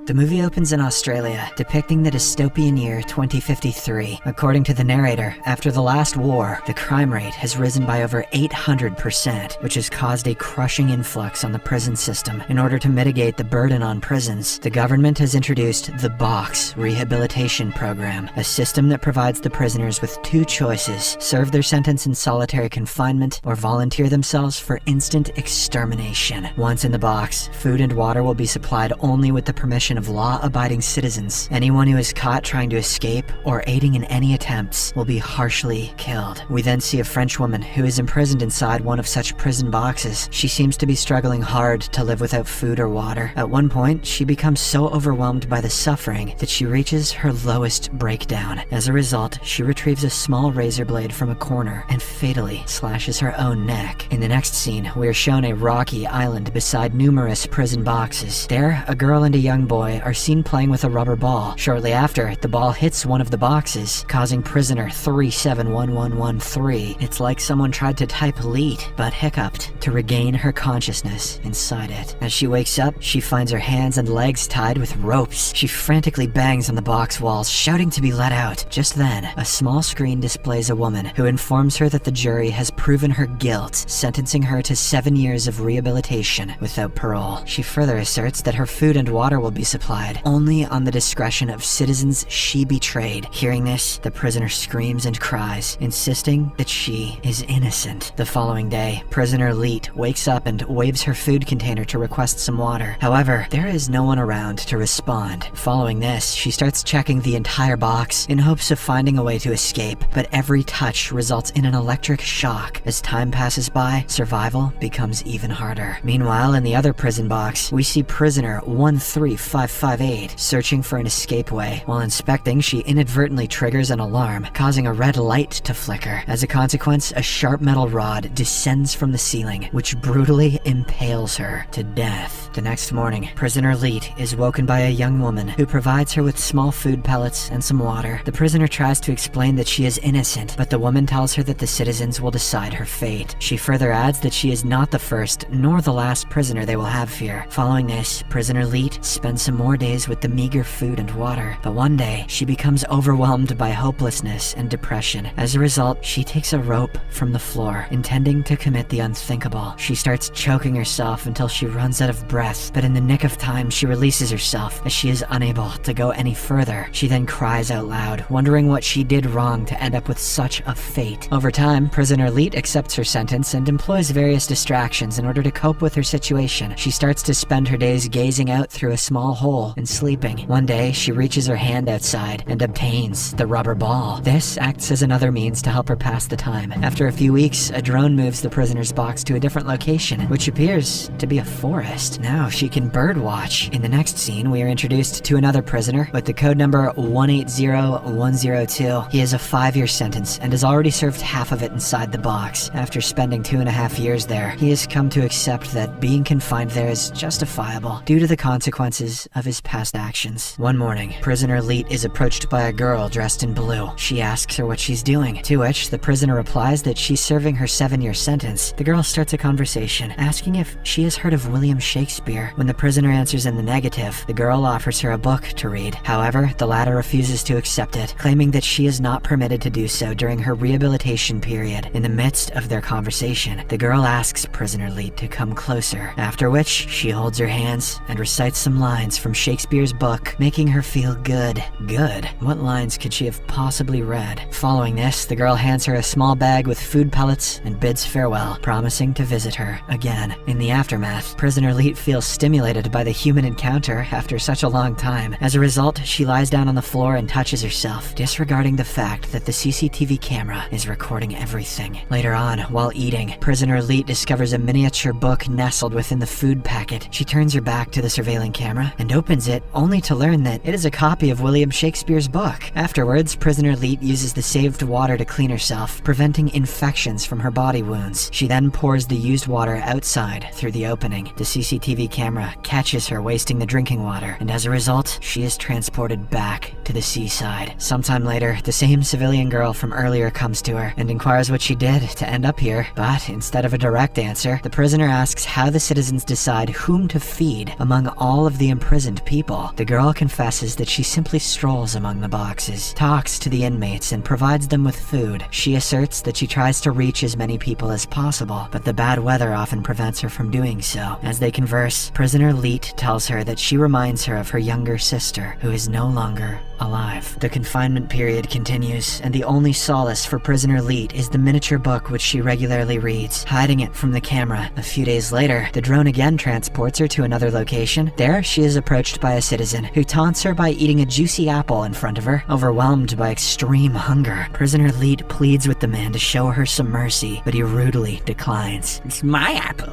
The movie opens in Australia, depicting the dystopian year 2053. According to the narrator, after the last war, the crime rate has risen by over 800%, which has caused a crushing influx on the prison system. In order to mitigate the burden on prisons, the government has introduced the Box Rehabilitation Program, a system that provides the prisoners with two choices: serve their sentence in solitary confinement or volunteer themselves for instant extermination. Once in the box, food and water will be supplied only with the permission of law-abiding citizens. Anyone who is caught trying to escape or aiding in any attempts will be harshly killed. We then see a French woman who is imprisoned inside one of such prison boxes. She seems to be struggling hard to live without food or water. At one point, she becomes so overwhelmed by the suffering that she reaches her lowest breakdown. As a result, she retrieves a small razor blade from a corner and fatally slashes her own neck. In the next scene, we are shown a rocky island beside numerous prison boxes. There, a girl and a young boy are seen playing with a rubber ball. Shortly after, the ball hits one of the boxes, causing prisoner 371113. It's like someone tried to type "leet" but hiccuped to regain her consciousness inside it. As she wakes up, she finds her hands and legs tied with ropes. She frantically bangs on the box walls, shouting to be let out. Just then, a small screen displays a woman who informs her that the jury has proven her guilt, sentencing her to 7 years of rehabilitation without parole. She further asserts that her food and water will be supplied only on the discretion of citizens she betrayed. Hearing this, the prisoner screams and cries, insisting that she is innocent. The following day, prisoner Leet wakes up and waves her food container to request some water. However, there is no one around to respond. Following this, she starts checking the entire box in hopes of finding a way to escape, but every touch results in an electric shock. As time passes by, survival becomes even harder. Meanwhile, in the other prison box, we see prisoner 13558 searching for an escape way. While inspecting, she inadvertently triggers an alarm, causing a red light to flicker. As a consequence, a sharp metal rod descends from the ceiling, which brutally impales her to death. The next morning, prisoner Leet is woken by a young woman who provides her with small food pellets and some water. The prisoner tries to explain that she is innocent, but the woman tells her that the citizens will decide her fate. She further adds that she is not the first nor the last prisoner they will have here. Following this, prisoner Leet spends some more days with the meager food and water, but one day she becomes overwhelmed by hopelessness and depression. As a result, she takes a rope from the floor, intending to commit the unthinkable. She starts choking herself until she runs out of breath, but in the nick of time she releases herself as she is unable to go any further. She then cries out loud, wondering what she did wrong to end up with such a fate. Over time, prisoner Leet accepts her sentence and employs various distractions in order to cope with her situation. She starts to spend her days gazing out through a small hole and sleeping. One day, she reaches her hand outside and obtains the rubber ball. This acts as another means to help her pass the time. After a few weeks, a drone moves the prisoner's box to a different location, which appears to be a forest. Now she can bird watch. In the next scene, we are introduced to another prisoner with the code number 180102. He has a 5-year sentence and has already served half of it inside the box. After spending 2.5 years there, he has come to accept that being confined there is justifiable due to the consequences of his past actions. One morning, prisoner Leet is approached by a girl dressed in blue. She asks her what she's doing, to which the prisoner replies that she's serving her 7-year sentence. The girl starts a conversation, asking if she has heard of William Shakespeare. When the prisoner answers in the negative, the girl offers her a book to read. However, the latter refuses to accept it, claiming that she is not permitted to do so during her rehabilitation period. In the midst of their conversation, the girl asks prisoner Leet to come closer, after which she holds her hands and recites some lines from Shakespeare's book, making her feel good. Good? What lines could she have possibly read? Following this, the girl hands her a small bag with food pellets and bids farewell, promising to visit her again. In the aftermath, prisoner Leet feels stimulated by the human encounter after such a long time. As a result, she lies down on the floor and touches herself, disregarding the fact that the CCTV camera is recording everything. Later on, while eating, prisoner Leet discovers a miniature book nestled within the food packet. She turns her back to the surveilling camera and opens it, only to learn that it is a copy of William Shakespeare's book. Afterwards, prisoner Leet uses the saved water to clean herself, preventing infections from her body wounds. She then pours the used water outside through the opening. The CCTV camera catches her wasting the drinking water, and as a result, she is transported back to the seaside. Sometime later, the same civilian girl from earlier comes to her and inquires what she did to end up here, but instead of a direct answer, the prisoner asks how the citizens decide whom to feed among all of the imprisoned imprisoned people. The girl confesses that she simply strolls among the boxes, talks to the inmates, and provides them with food. She asserts that she tries to reach as many people as possible, but the bad weather often prevents her from doing so. As they converse, prisoner Leet tells her that she reminds her of her younger sister, who is no longer alive. The confinement period continues, and the only solace for prisoner Leet is the miniature book which she regularly reads, hiding it from the camera. A few days later, the drone again transports her to another location. There, she is approached by a citizen, who taunts her by eating a juicy apple in front of her. Overwhelmed by extreme hunger, prisoner Leet pleads with the man to show her some mercy, but he rudely declines. "It's my apple."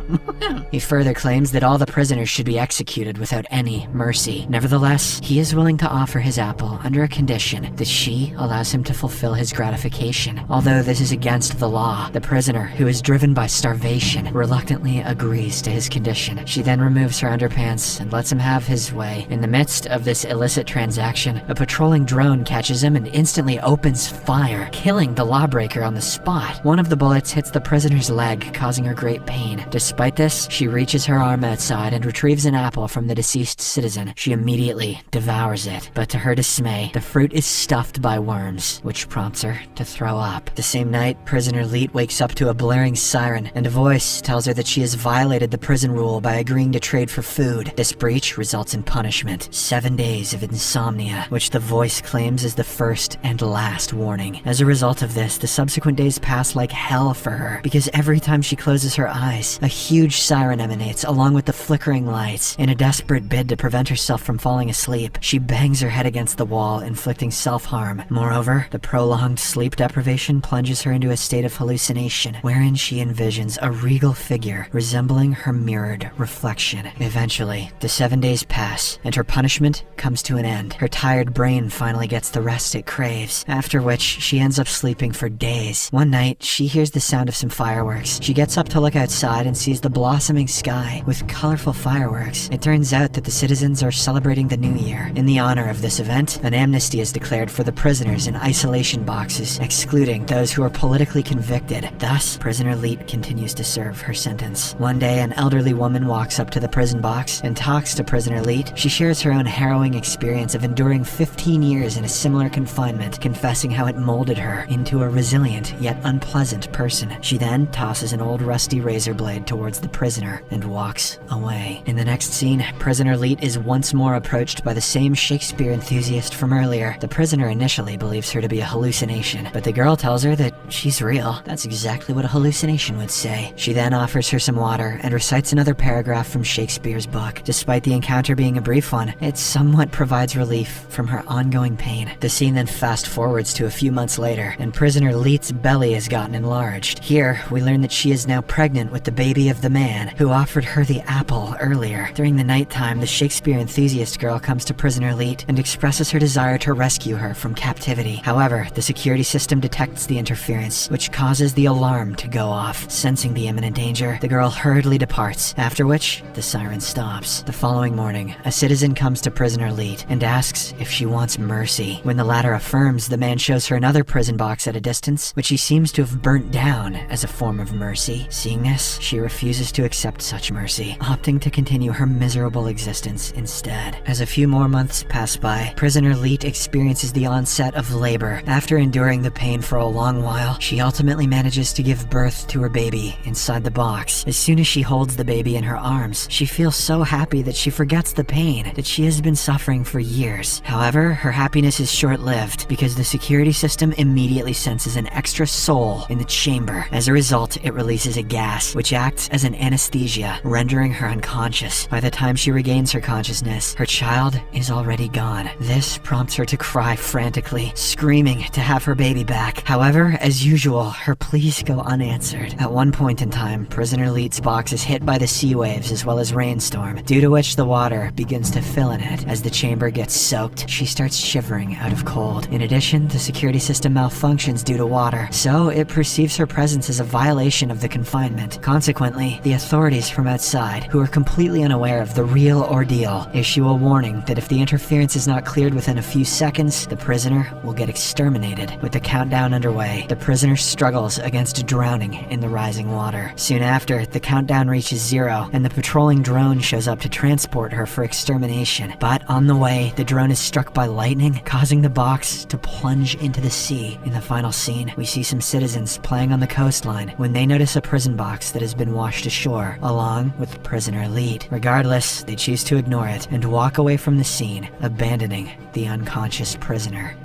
He further claims that all the prisoners should be executed without any mercy. Nevertheless, he is willing to offer his apple under a condition that she allows him to fulfill his gratification. Although this is against the law, the prisoner, who is driven by starvation, reluctantly agrees to his condition. She then removes her underpants and lets him have his way. In the midst of this illicit transaction, a patrolling drone catches him and instantly opens fire, killing the lawbreaker on the spot. One of the bullets hits the prisoner's leg, causing her great pain. Despite this, she reaches her arm outside and retrieves an apple from the deceased citizen. She immediately devours it, but to her dismay, the fruit is stuffed by worms, which prompts her to throw up. The same night, prisoner Leet wakes up to a blaring siren, and a voice tells her that she has violated the prison rule by agreeing to trade for food. This breach results in punishment: 7 days of insomnia, which the voice claims is the first and last warning. As a result of this, the subsequent days pass like hell for her, because every time she closes her eyes, a huge siren emanates along with the flickering lights. In a desperate bid to prevent herself from falling asleep, she bangs her head against the wall, inflicting self-harm. Moreover, the prolonged sleep deprivation plunges her into a state of hallucination, wherein she envisions a regal figure resembling her mirrored reflection. Eventually, the 7 days pass, and her punishment comes to an end. Her tired brain finally gets the rest it craves, after which she ends up sleeping for days. One night, she hears the sound of some fireworks. She gets up to look outside and sees the blossoming sky with colorful fireworks. It turns out that the citizens are celebrating the new year. In the honor of this event, an amnesty is declared for the prisoners in isolation boxes, excluding those who are politically convicted. Thus, prisoner Leet continues to serve her sentence. One day, an elderly woman walks up to the prison box and talks to prisoner Leet. She shares her own harrowing experience of enduring 15 years in a similar confinement, confessing how it molded her into a resilient yet unpleasant person. She then tosses an old rusty razor blade towards the prisoner and walks away. In the next scene, prisoner Leet is once more approached by the same Shakespeare enthusiast from earlier. The prisoner initially believes her to be a hallucination, but the girl tells her that she's real. That's exactly what a hallucination would say. She then offers her some water and recites another paragraph from Shakespeare's book. Despite the encounter being a brief one, it somewhat provides relief from her ongoing pain. The scene then fast forwards to a few months later, and prisoner Leet's belly has gotten enlarged. Here, we learn that she is now pregnant with the baby of the man who offered her the apple earlier. During the nighttime, the Shakespeare enthusiast girl comes to prisoner Leet and expresses her desire to rescue her from captivity. However, the security system detects the interference, which causes the alarm to go off. Sensing the imminent danger, the girl hurriedly departs, after which the siren stops. The following morning, a citizen comes to prisoner Leet and asks if she wants mercy. When the latter affirms, the man shows her another prison box at a distance, which he seems to have burnt down as a form of mercy. Seeing this, she refuses to accept such mercy, opting to continue her miserable existence instead. As a few more months pass by, prisoner Leet experiences the onset of labor. After enduring the pain for a long while, she ultimately manages to give birth to her baby inside the box. As soon as she holds the baby in her arms, she feels so happy that she forgets the pain that she has been suffering for years. However, her happiness is short-lived because the security system immediately senses an extra soul in the chamber. As a result, it releases a gas which acts as an anesthesia, rendering her unconscious. By the time she regains her consciousness, her child is already gone. This prompts her to cry frantically, screaming to have her baby back. However, as usual, her pleas go unanswered. At one point in time, prisoner Leet's box is hit by the sea waves as well as rainstorm, due to which the water begins to fill in it. As the chamber gets soaked, she starts shivering out of cold. In addition, the security system malfunctions due to water, so it perceives her presence as a violation of the confinement. Consequently, the authorities from outside, who are completely unaware of the real ordeal, issue a warning that if the interference is not cleared within a few seconds, the prisoner will get exterminated. With the countdown underway, the prisoner struggles against drowning in the rising water. Soon after, the countdown reaches 0, and the patrolling drone shows up to transport her for extermination. But on the way, the drone is struck by lightning, causing the box to plunge into the sea. In the final scene, we see some citizens playing on the coastline when they notice a prison box that has been washed ashore, along with the prisoner lead. Regardless, they choose to ignore it and walk away from the scene, abandoning the unconscious prisoner.